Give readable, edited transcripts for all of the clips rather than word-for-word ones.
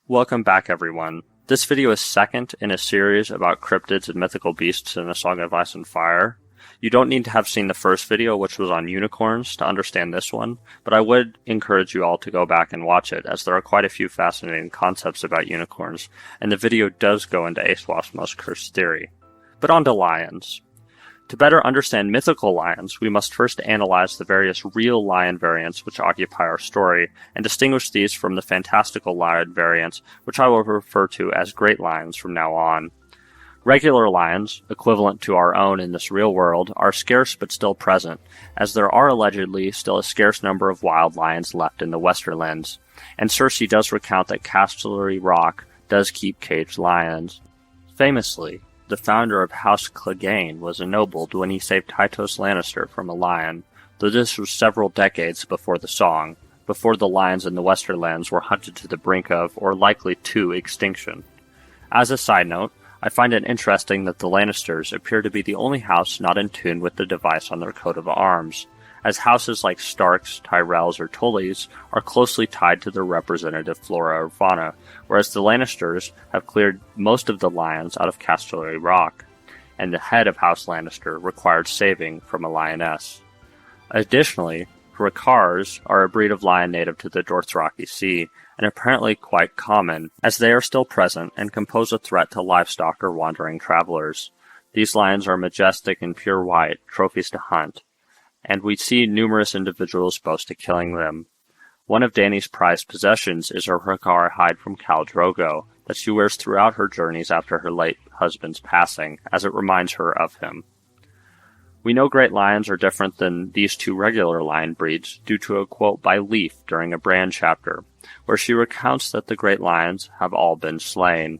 Welcome back, everyone. This video is second in a series about cryptids and mythical beasts in A Song of Ice and Fire. You don't need to have seen the first video, which was on unicorns, to understand this one, but I would encourage you all to go back and watch it, as there are quite a few fascinating concepts about unicorns, and the video does go into ASOIAF's most cursed theory. But on to lions. To better understand mythical lions, we must first analyze the various real lion variants which occupy our story, and distinguish these from the fantastical lion variants, which I will refer to as greatlions from now on. Regular lions, equivalent to our own in this real world, are scarce but still present, as there are allegedly still a scarce number of wild lions left in the Westerlands, and Circe does recount that Casterly Rock does keep caged lions. Famously, the founder of House Clegane was ennobled when he saved Tytos Lannister from a lion, though this was several decades before the song, before the lions in the Westerlands were hunted to the brink of, or likely to, extinction. As a side note, I find it interesting that the Lannisters appear to be the only house not in tune with the device on their coat of arms, as houses like Starks, Tyrells, or Tullys are closely tied to their representative flora or fauna, whereas the Lannisters have cleared most of the lions out of Casterly Rock, and the head of House Lannister required saving from a lioness. Additionally, Rakkars are a breed of lion native to the Dothraki Sea, and apparently quite common, as they are still present and compose a threat to livestock or wandering travelers. These lions are majestic and pure white, trophies to hunt, and we see numerous individuals boast to killing them. One of Dany's prized possessions is her Rakkar hide from Khal Drogo that she wears throughout her journeys after her late husband's passing, as it reminds her of him. We know great lions are different than these two regular lion breeds due to a quote by Leaf during a Bran chapter, where she recounts that the great lions have all been slain.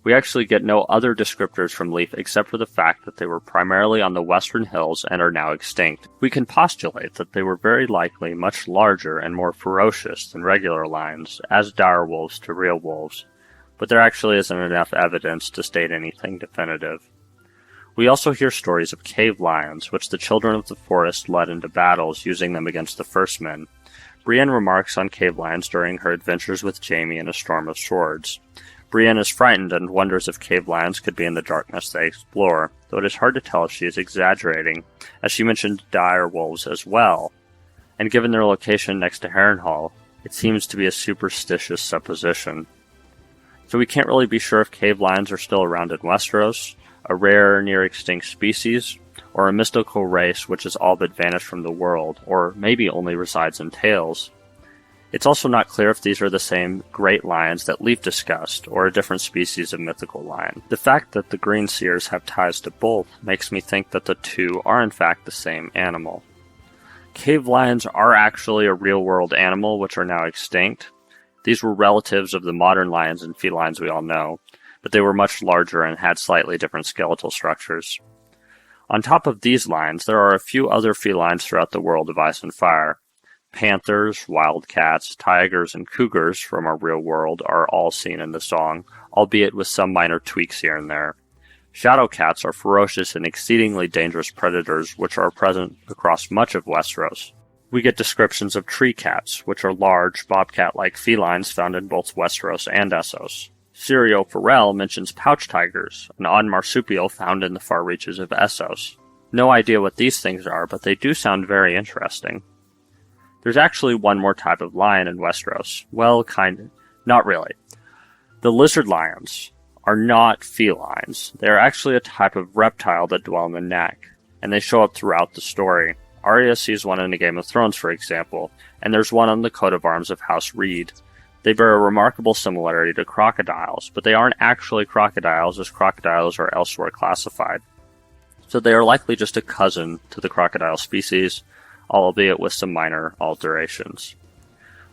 We actually get no other descriptors from Leaf except for the fact that they were primarily on the western hills and are now extinct. We can postulate that they were very likely much larger and more ferocious than regular lions, as dire wolves to real wolves, but there actually isn't enough evidence to state anything definitive. We also hear stories of cave lions, which the children of the forest led into battles using them against the First Men. Brienne remarks on cave lions during her adventures with Jaime in A Storm of Swords. Brienne is frightened and wonders if cave lions could be in the darkness they explore, though it is hard to tell if she is exaggerating, as she mentioned dire wolves as well, and given their location next to Harrenhal, it seems to be a superstitious supposition. So we can't really be sure if cave lions are still around in Westeros, a rare, near-extinct species, or a mystical race which has all but vanished from the world, or maybe only resides in tales. It's also not clear if these are the same great lions that Leaf discussed, or a different species of mythical lion. The fact that the Green Seers have ties to both makes me think that the two are in fact the same animal. Cave lions are actually a real-world animal which are now extinct. These were relatives of the modern lions and felines we all know, but they were much larger and had slightly different skeletal structures. On top of these lions, there are a few other felines throughout the world of Ice and Fire. Panthers, wildcats, tigers, and cougars from our real world are all seen in the song, albeit with some minor tweaks here and there. Shadow cats are ferocious and exceedingly dangerous predators which are present across much of Westeros. We get descriptions of tree cats, which are large, bobcat-like felines found in both Westeros and Essos. Sirio Farrell mentions pouch tigers, an odd marsupial found in the far reaches of Essos. No idea what these things are, but they do sound very interesting. There's actually one more type of lion in Westeros. Well, kinda. Not really. The lizard lions are not felines. They are actually a type of reptile that dwell in the neck, and they show up throughout the story. Arya sees one in a Game of Thrones, for example, and there's one on the coat of arms of House Reed. They bear a remarkable similarity to crocodiles, but they aren't actually crocodiles as crocodiles are elsewhere classified. So they are likely just a cousin to the crocodile species, albeit with some minor alterations.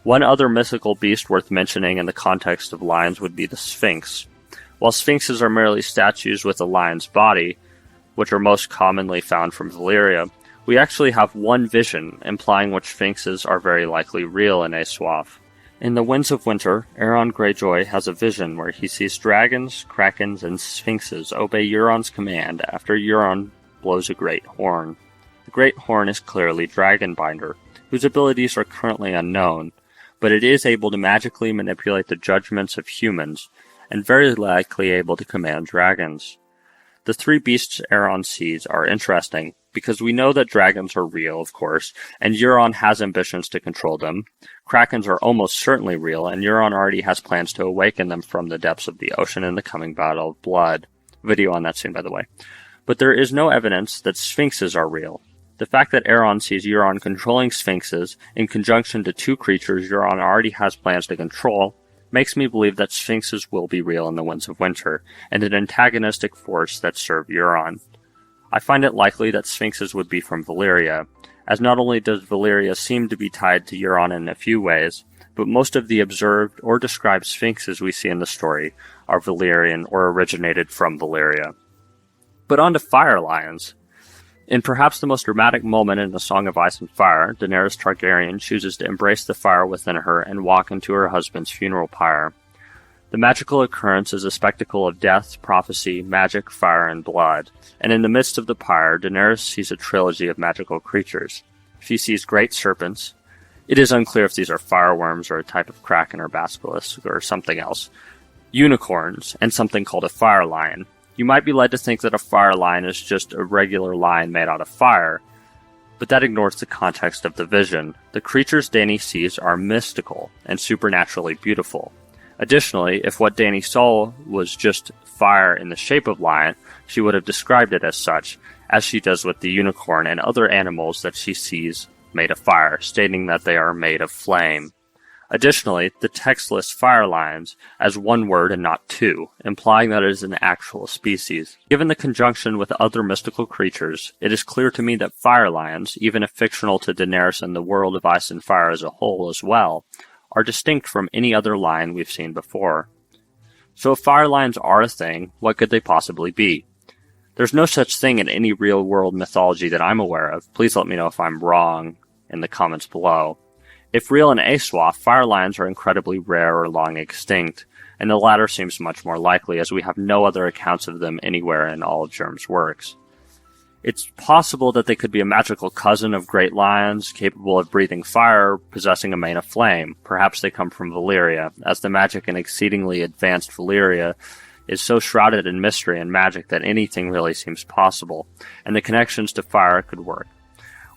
One other mythical beast worth mentioning in the context of lions would be the Sphinx. While sphinxes are merely statues with a lion's body, which are most commonly found from Valyria, we actually have one vision, implying which sphinxes are very likely real in ASOIAF. In The Winds of Winter, Aeron Greyjoy has a vision where he sees dragons, krakens, and sphinxes obey Euron's command after Euron blows a great horn. The Great Horn is clearly Dragonbinder, whose abilities are currently unknown, but it is able to magically manipulate the judgments of humans, and very likely able to command dragons. The three beasts Euron sees are interesting, because we know that dragons are real, of course, and Euron has ambitions to control them. Krakens are almost certainly real, and Euron already has plans to awaken them from the depths of the ocean in the coming Battle of Blood. Video on that soon, by the way. But there is no evidence that sphynxes are real. The fact that Euron sees Euron controlling sphynxes, in conjunction to two creatures Euron already has plans to control, makes me believe that sphynxes will be real in the Winds of Winter, and an antagonistic force that serve Euron. I find it likely that sphynxes would be from Valyria, as not only does Valyria seem to be tied to Euron in a few ways, but most of the observed or described sphynxes we see in the story are Valyrian or originated from Valyria. But on to firelions. In perhaps the most dramatic moment in the Song of Ice and Fire, Daenerys Targaryen chooses to embrace the fire within her and walk into her husband's funeral pyre. The magical occurrence is a spectacle of death, prophecy, magic, fire, and blood, and in the midst of the pyre, Daenerys sees a trilogy of magical creatures. She sees great serpents. It is unclear if these are fireworms or a type of kraken or basilisk or something else. Unicorns, and something called a firelion. You might be led to think that a fire lion is just a regular lion made out of fire, but that ignores the context of the vision. The creatures Dany sees are mystical and supernaturally beautiful. Additionally, if what Dany saw was just fire in the shape of lion, she would have described it as such, as she does with the unicorn and other animals that she sees made of fire, stating that they are made of flame. Additionally, the text lists firelions as one word and not two, implying that it is an actual species. Given the conjunction with other mystical creatures, it is clear to me that firelions, even if fictional to Daenerys and the world of Ice and Fire as a whole as well, are distinct from any other lion we've seen before. So if firelions are a thing, what could they possibly be? There's no such thing in any real-world mythology that I'm aware of. Please let me know if I'm wrong in the comments below. If real in ASOIAF, firelions are incredibly rare or long extinct, and the latter seems much more likely as we have no other accounts of them anywhere in all of Germ's works. It's possible that they could be a magical cousin of greatlions, capable of breathing fire, possessing a mane of flame. Perhaps they come from Valyria, as the magic in exceedingly advanced Valyria is so shrouded in mystery and magic that anything really seems possible, and the connections to fire could work.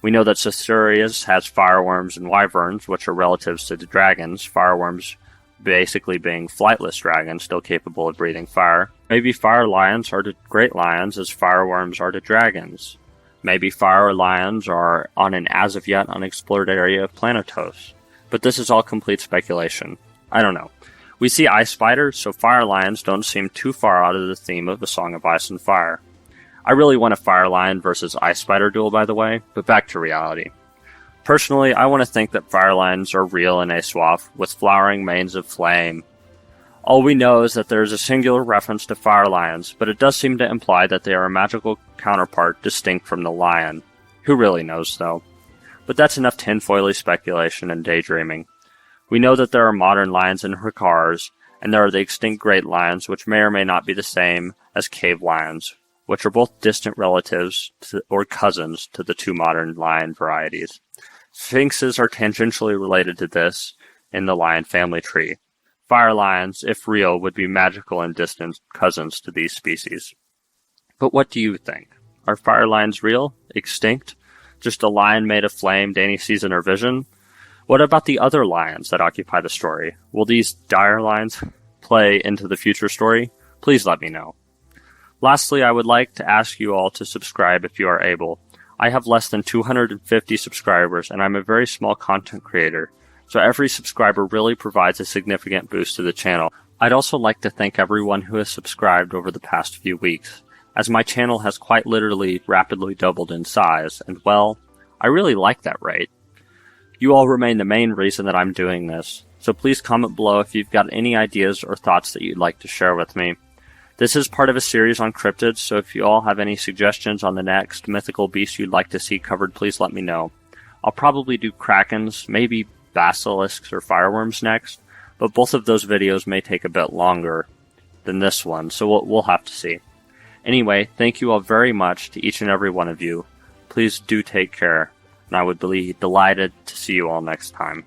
We know that Caesarius has fireworms and wyverns, which are relatives to the dragons, fireworms basically being flightless dragons still capable of breathing fire. Maybe fire lions are to great lions as fireworms are to dragons. Maybe fire lions are on an as-of-yet unexplored area of Planetos. But this is all complete speculation. I don't know. We see ice spiders, so fire lions don't seem too far out of the theme of the Song of Ice and Fire. I really want a fire lion versus ice spider duel, by the way, but back to reality. Personally, I want to think that fire lions are real in ASOIAF, with flowering manes of flame. All we know is that there is a singular reference to fire lions, but it does seem to imply that they are a magical counterpart distinct from the lion. Who really knows, though? But that's enough tinfoily speculation and daydreaming. We know that there are modern lions in Hrakars, and there are the extinct great lions, which may or may not be the same as cave lions, which are both distant relatives or cousins to the two modern lion varieties. Sphynxes are tangentially related to this in the lion family tree. Fire lions, if real, would be magical and distant cousins to these species. But what do you think? Are fire lions real? Extinct? Just a lion made of flame Dany sees in her vision? What about the other lions that occupy the story? Will these dire lions play into the future story? Please let me know. Lastly, I would like to ask you all to subscribe if you are able. I have less than 250 subscribers, and I'm a very small content creator, so every subscriber really provides a significant boost to the channel. I'd also like to thank everyone who has subscribed over the past few weeks, as my channel has quite literally rapidly doubled in size, and well, I really like that rate. You all remain the main reason that I'm doing this, so please comment below if you've got any ideas or thoughts that you'd like to share with me. This is part of a series on cryptids, so if you all have any suggestions on the next mythical beast you'd like to see covered, please let me know. I'll probably do krakens, maybe basilisks or fireworms next, but both of those videos may take a bit longer than this one, so we'll have to see. Anyway, thank you all very much to each and every one of you. Please do take care, and I would be delighted to see you all next time.